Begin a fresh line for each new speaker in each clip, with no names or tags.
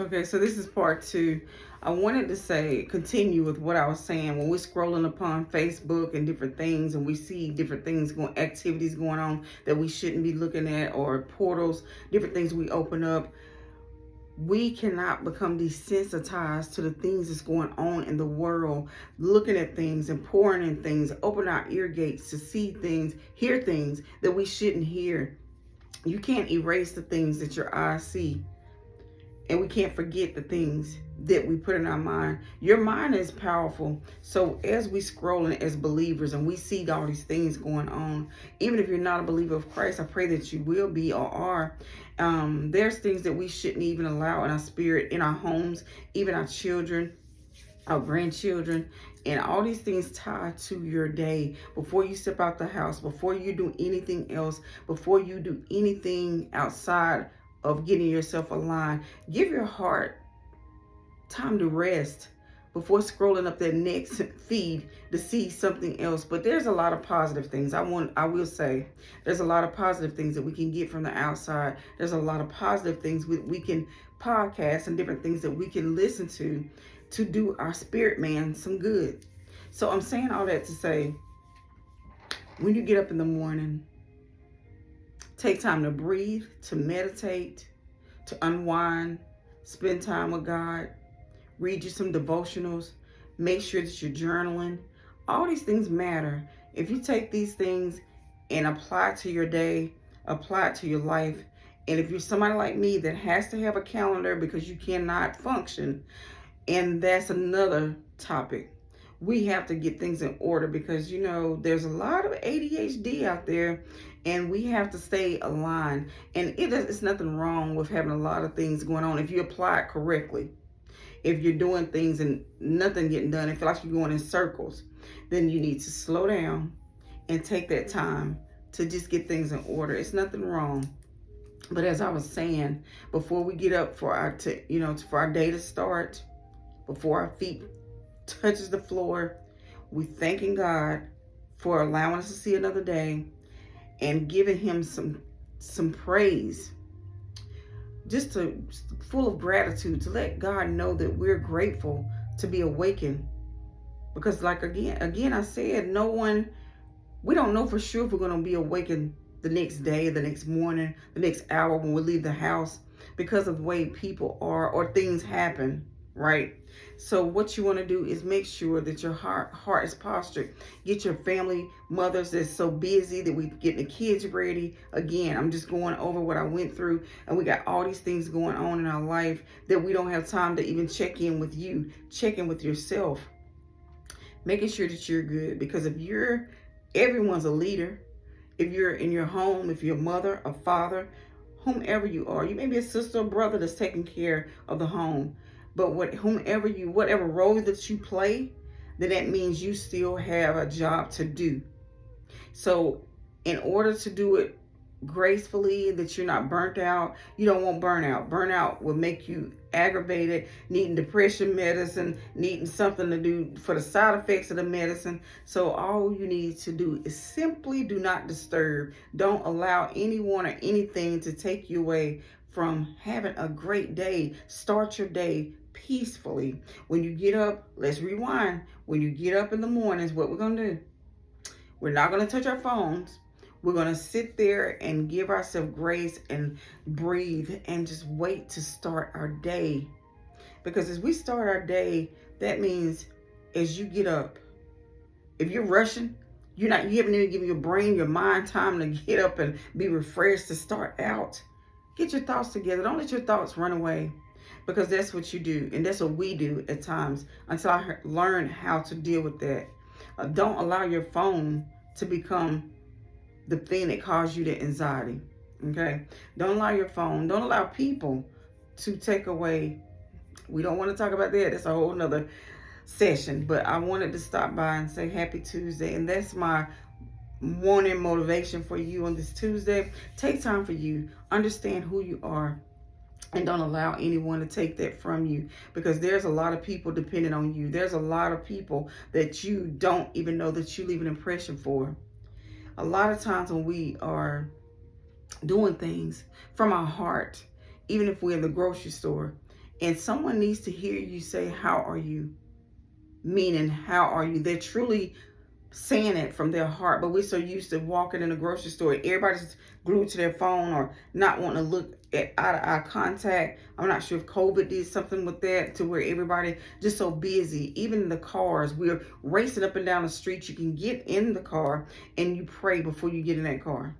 Okay, so this is part two. I wanted to say, continue with what I was saying. When we're scrolling upon Facebook and different things, and we see different things going, activities going on that we shouldn't be looking at, or portals, different things we open up, we cannot become desensitized to the things that's going on in the world, looking at things and pouring in things, open our ear gates to see things, hear things that we shouldn't hear. You can't erase the things that your eyes see, and we can't forget the things that we put in our mind. Your mind is powerful. So as we scrolling as believers and we see all these things going on, even if you're not a believer of Christ, I pray that you will be or are. There's things that we shouldn't even allow in our spirit, in our homes, even our children, our grandchildren, and all these things tied to your day. Before you step out the house, before you do anything else, before you do anything outside of getting yourself aligned, give your heart time to rest before scrolling up that next feed to see something else. But there's a lot of positive things. I will say there's a lot of positive things that we can get from the outside. There's a lot of positive things we can podcast and different things that we can listen to do our spirit man some good. So I'm saying all that to say, when you get up in the morning, take time to breathe, to meditate, to unwind, spend time with God, read you some devotionals, make sure that you're journaling. All these things matter. If you take these things and apply it to your day, apply it to your life, and if you're somebody like me that has to have a calendar because you cannot function, and that's another topic. We have to get things in order because, there's a lot of ADHD out there, and we have to stay aligned. And it's nothing wrong with having a lot of things going on if you apply it correctly. If you're doing things and nothing getting done, and feel like you're going in circles, then you need to slow down and take that time to just get things in order. It's nothing wrong. But as I was saying, before we get up for for our day to start, before our feet touches the floor, we thanking God for allowing us to see another day and giving him some praise, just to full of gratitude, to let God know that we're grateful to be awakened. Because like again I said, we don't know for sure if we're going to be awakened the next day, the next morning, the next hour when we leave the house, because of the way people are or things happen, right? So what you want to do is make sure that your heart is postured. Get your family, mothers that's so busy that we getting the kids ready. Again, I'm just going over what I went through, and we got all these things going on in our life that we don't have time to even check in with you, check in with yourself, making sure that you're good. Because everyone's a leader. If you're in your home, if you're a mother, a father, whomever you are, you may be a sister or brother that's taking care of the home. But whatever role that you play, then that means you still have a job to do. So in order to do it gracefully, that you're not burnt out, you don't want burnout. Burnout will make you aggravated, needing depression medicine, needing something to do for the side effects of the medicine. So all you need to do is simply do not disturb. Don't allow anyone or anything to take you away from having a great day. Start your day peacefully. When you get up, let's rewind. When you get up in the mornings, what we're going to do, we're not going to touch our phones. We're going to sit there and give ourselves grace and breathe and just wait to start our day. Because as we start our day, that means as you get up, if you're rushing, you haven't even given your brain, your mind time to get up and be refreshed to start out. Get your thoughts together. Don't let your thoughts run away, because that's what you do. And that's what we do at times until I learn how to deal with that. Don't allow your phone to become the thing that causes you the anxiety. Okay? Don't allow your phone, don't allow people to take away. We don't want to talk about that. That's a whole nother session. But I wanted to stop by and say happy Tuesday. And that's my morning motivation for you on this Tuesday. Take time for you. Understand who you are. And don't allow anyone to take that from you, because there's a lot of people depending on you. There's a lot of people that you don't even know that you leave an impression for. A lot of times when we are doing things from our heart, even if we're in the grocery store And someone needs to hear you say, how are you? Meaning, how are you? They're truly saying it from their heart, but we're so used to walking in a grocery store, everybody's glued to their phone or not wanting to look at out of eye contact. I'm not sure if COVID did something with that, to where everybody just so busy. Even in the cars, we're racing up and down the street. You can get in the car and you pray before you get in that car.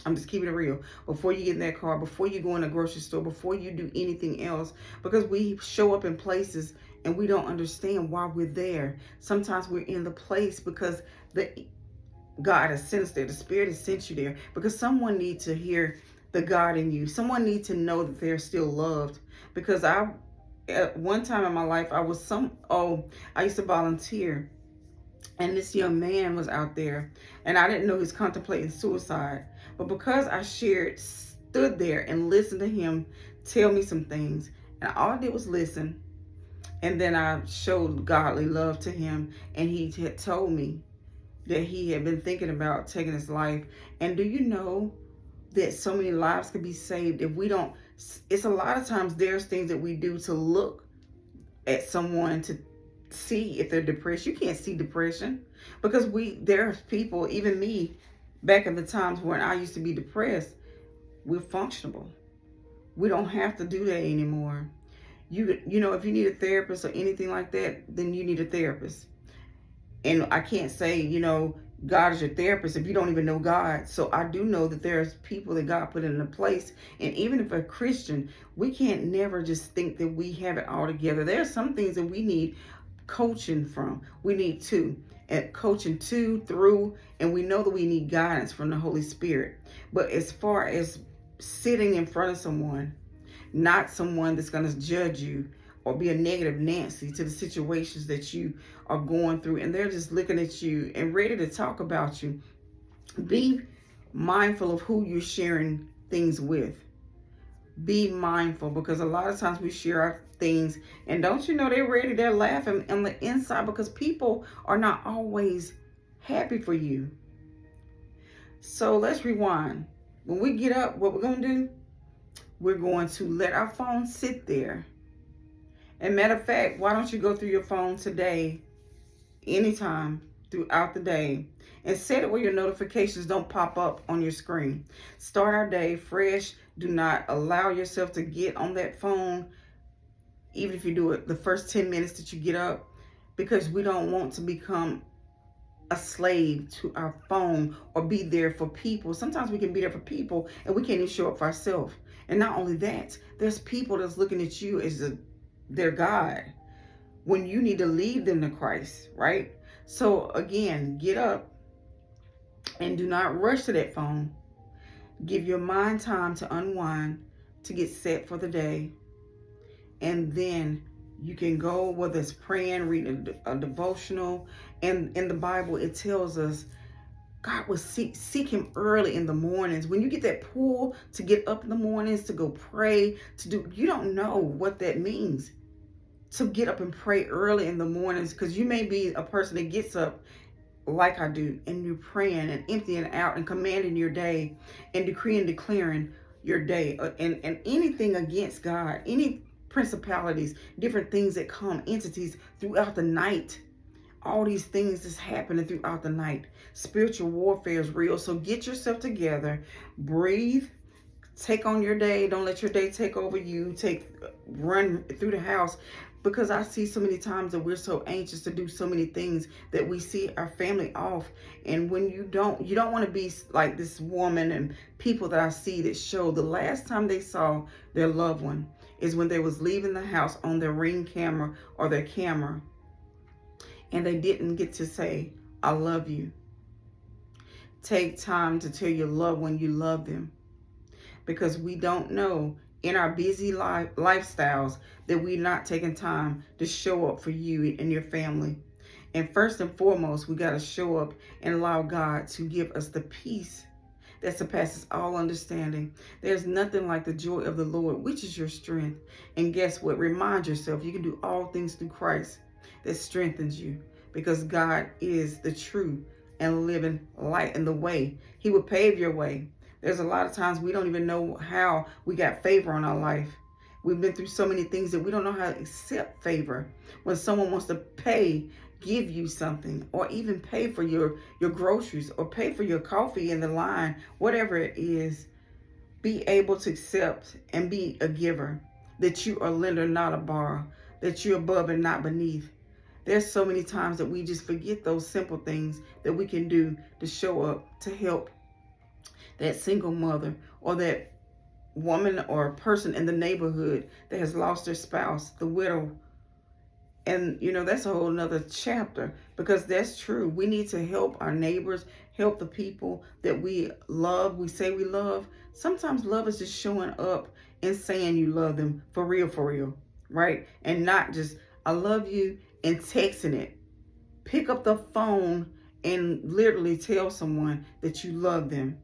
I'm just keeping it real. Before you get in that car, before you go in the grocery store, before you do anything else, because we show up in places and we don't understand why we're there. Sometimes we're in the place because God has sent us there. The Spirit has sent you there because someone needs to hear the God in you. Someone needs to know that they're still loved. Because at one time in my life, I used to volunteer. And this young man was out there, and I didn't know he was contemplating suicide. But because I stood there and listened to him tell me some things, and all I did was listen. And then I showed godly love to him, and he had told me that he had been thinking about taking his life. And do you know that so many lives could be saved if we don't? It's a lot of times there's things that we do to look at someone to see if they're depressed. You can't see depression because there's people, even me, back in the times when I used to be depressed, we're functional. We don't have to do that anymore. You know, if you need a therapist or anything like that, then you need a therapist. And I can't say, God is your therapist if you don't even know God. So I do know that there's people that God put in a place. And even if a Christian, we can't never just think that we have it all together. There are some things that we need coaching from. We need coaching through, and we know that we need guidance from the Holy Spirit. But as far as sitting in front of someone, not someone that's going to judge you or be a negative Nancy to the situations that you are going through, and they're just looking at you and ready to talk about you. Be mindful of who you're sharing things with. Be mindful, because a lot of times we share our things, and don't you know, they're laughing on the inside, because people are not always happy for you. So let's rewind. When we get up, what we're going to do, we're going to let our phone sit there. And matter of fact, why don't you go through your phone today, anytime throughout the day, and set it where your notifications don't pop up on your screen. Start our day fresh. Do not allow yourself to get on that phone, even if you do it the first 10 minutes that you get up, because we don't want to become a slave to our phone or be there for people. Sometimes we can be there for people and we can't even show up for ourselves. And not only that, there's people that's looking at you as their God when you need to lead them to Christ, right? So again, get up and do not rush to that phone. Give your mind time to unwind, to get set for the day. And then you can go, whether it's praying, reading a devotional. And in the Bible, it tells us God will seek him early in the mornings. When you get that pull to get up in the mornings, to go pray, you don't know what that means. To get up and pray early in the mornings, because you may be a person that gets up like I do, and you're praying and emptying out and commanding your day and decreeing and declaring your day, and anything against God, any principalities, different things that come, entities throughout the night. All these things that's happening throughout the night. Spiritual warfare is real. So get yourself together, breathe, take on your day. Don't let your day take over you. Run through the house, because I see so many times that we're so anxious to do so many things that we see our family off. And when you don't want to be like this woman and people that I see that show the last time they saw their loved one is when they was leaving the house on their Ring camera or their camera, and they didn't get to say, I love you. Take time to tell your loved one you love them, because we don't know in our busy lifestyles that we're not taking time to show up for you and your family. And first and foremost, we got to show up and allow God to give us the peace that surpasses all understanding. There's nothing like the joy of the Lord, which is your strength. And guess what? Remind yourself you can do all things through Christ that strengthens you, because God is the true and living light and the way. He will pave your way. There's a lot of times we don't even know how we got favor on our life. We've been through so many things that we don't know how to accept favor. When someone wants to give you something, or even pay for your groceries, or pay for your coffee in the line, whatever it is, be able to accept and be a giver. That you are a lender, not a borrower. That you're above and not beneath. There's so many times that we just forget those simple things that we can do to show up, to help that single mother, or that woman or person in the neighborhood that has lost their spouse, the widow. And that's a whole nother chapter, because that's true. We need to help our neighbors, help the people that we love, we say we love. Sometimes love is just showing up and saying you love them for real, right? And not just I love you and texting it. Pick up the phone and literally tell someone that you love them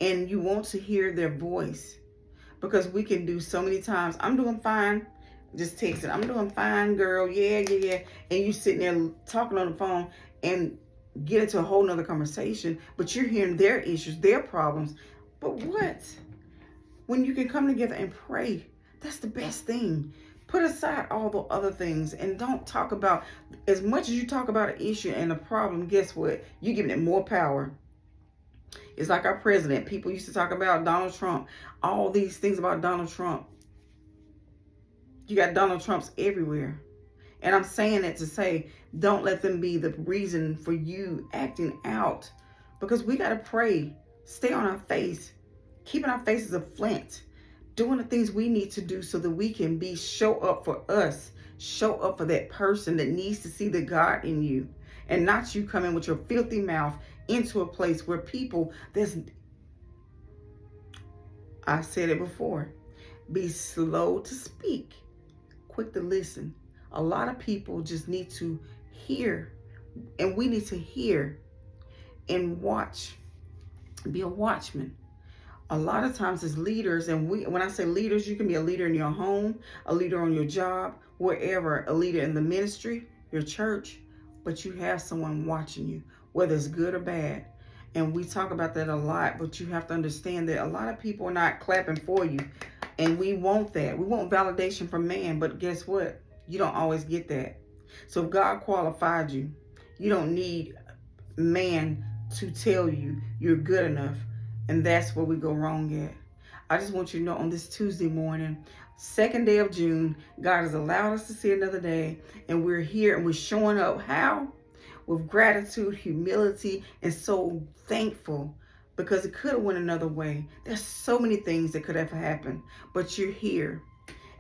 and you want to hear their voice. Because we can do so many times, I'm doing fine, just texting, I'm doing fine, girl, yeah. And you sitting there talking on the phone and get into a whole nother conversation, but you're hearing their issues, their problems. But what? When you can come together and pray, that's the best thing. Put aside all the other things and don't talk about, as much as you talk about an issue and a problem, guess what? You're giving it more power. It's like our president. People used to talk about Donald Trump, all these things about Donald Trump. You got Donald Trumps everywhere. And I'm saying that to say, don't let them be the reason for you acting out. Because we got to pray, stay on our face, keeping our faces a flint, doing the things we need to do so that we can show up for us, show up for that person that needs to see the God in you. And not you come in with your filthy mouth into a place where people, I said it before, be slow to speak, quick to listen. A lot of people just need to hear, and we need to hear and watch, be a watchman. A lot of times as leaders, and when I say leaders, you can be a leader in your home, a leader on your job, wherever, a leader in the ministry, your church, but you have someone watching you, whether it's good or bad. And we talk about that a lot, but you have to understand that a lot of people are not clapping for you. And we want that. We want validation from man, but guess what? You don't always get that. So if God qualified you, you don't need man to tell you you're good enough. And that's where we go wrong at. I just want you to know on this Tuesday morning, 2nd day of June, God has allowed us to see another day. And we're here and we're showing up. How? With gratitude, humility, and so thankful, because it could have went another way. There's so many things that could have happened, but you're here.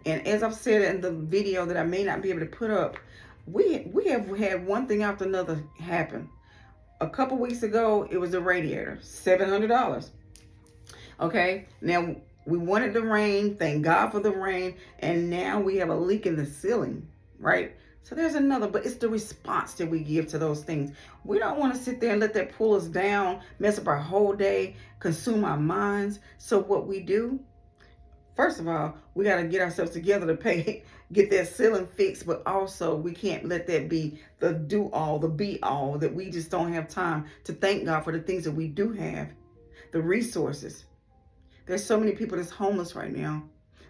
And as I've said in the video that I may not be able to put up, we have had one thing after another happen. A couple weeks ago, it was the radiator, $700. Okay, now we wanted the rain, thank God for the rain, and now we have a leak in the ceiling, right? So there's another, but it's the response that we give to those things. We don't want to sit there and let that pull us down, mess up our whole day, consume our minds. So what we do, first of all, we got to get ourselves together to get that ceiling fixed, but also we can't let that be the do-all, the be-all, that we just don't have time to thank God for the things that we do have, the resources. There's so many people that's homeless right now.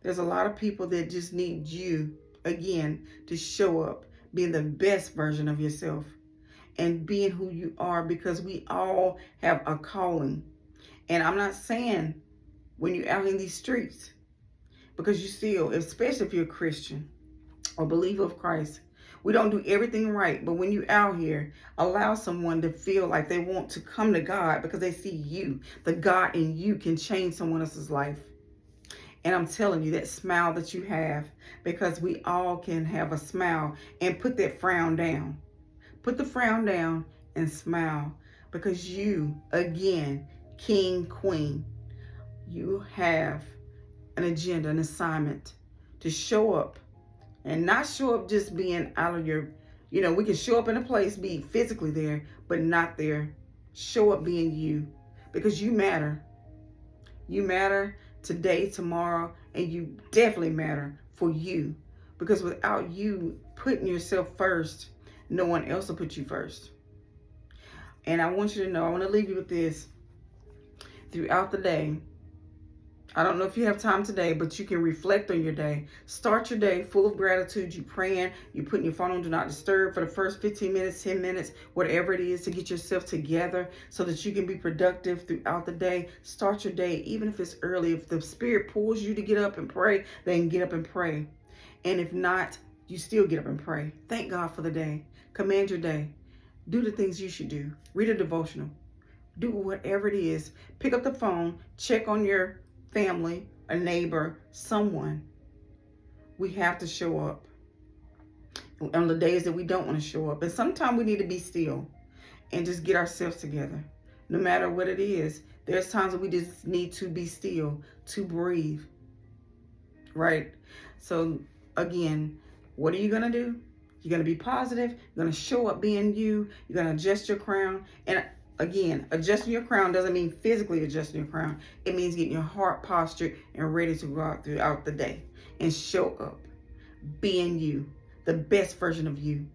There's a lot of people that just need you, again, to show up, being the best version of yourself and being who you are, because we all have a calling. And I'm not saying when you're out in these streets, because you still, especially if you're a Christian or believer of Christ, we don't do everything right. But when you're out here, allow someone to feel like they want to come to God because they see you. The God in you can change someone else's life. And I'm telling you, that smile that you have, because we all can have a smile, and put that frown down. Put the frown down and smile, because you, again, king, queen, you have an agenda, an assignment to show up, and not show up just being out of your, we can show up in a place, be physically there, but not there. Show up being you, because you matter. You matter today, tomorrow, and you definitely matter for you, because without you putting yourself first, no one else will put you first. And I want you to know, I want to leave you with this. Throughout the day, I don't know if you have time today, but you can reflect on your day. Start your day full of gratitude. You praying, you putting your phone on do not disturb for the first 15 minutes, 10 minutes, whatever it is, to get yourself together so that you can be productive throughout the day. Start your day, even if it's early. If the Spirit pulls you to get up and pray, then get up and pray. And if not, you still get up and pray. Thank God for the day. Command your day. Do the things you should do. Read a devotional. Do whatever it is. Pick up the phone. Check on your family, a neighbor, someone. We have to show up on the days that we don't want to show up. And sometimes we need to be still and just get ourselves together. No matter what it is, there's times that we just need to be still, to breathe. Right? So again, what are you going to do? You're going to be positive. You're going to show up being you. You're going to adjust your crown. And again, adjusting your crown doesn't mean physically adjusting your crown. It means getting your heart postured and ready to go out throughout the day and show up being you, the best version of you.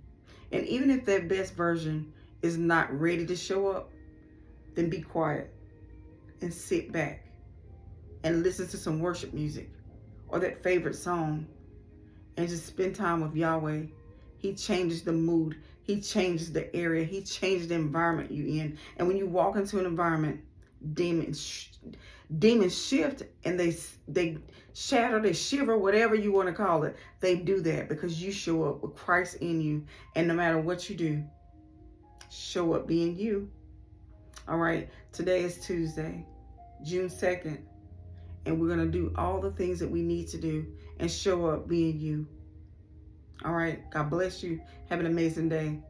And even if that best version is not ready to show up, then be quiet and sit back and listen to some worship music or that favorite song and just spend time with Yahweh. He changes the mood. He changes the area. He changes the environment you in. And when you walk into an environment, demons shift and they shatter, they shiver, whatever you want to call it. They do that because you show up with Christ in you. And no matter what you do, show up being you. All right. Today is Tuesday, June 2nd. And we're going to do all the things that we need to do and show up being you. All right. God bless you. Have an amazing day.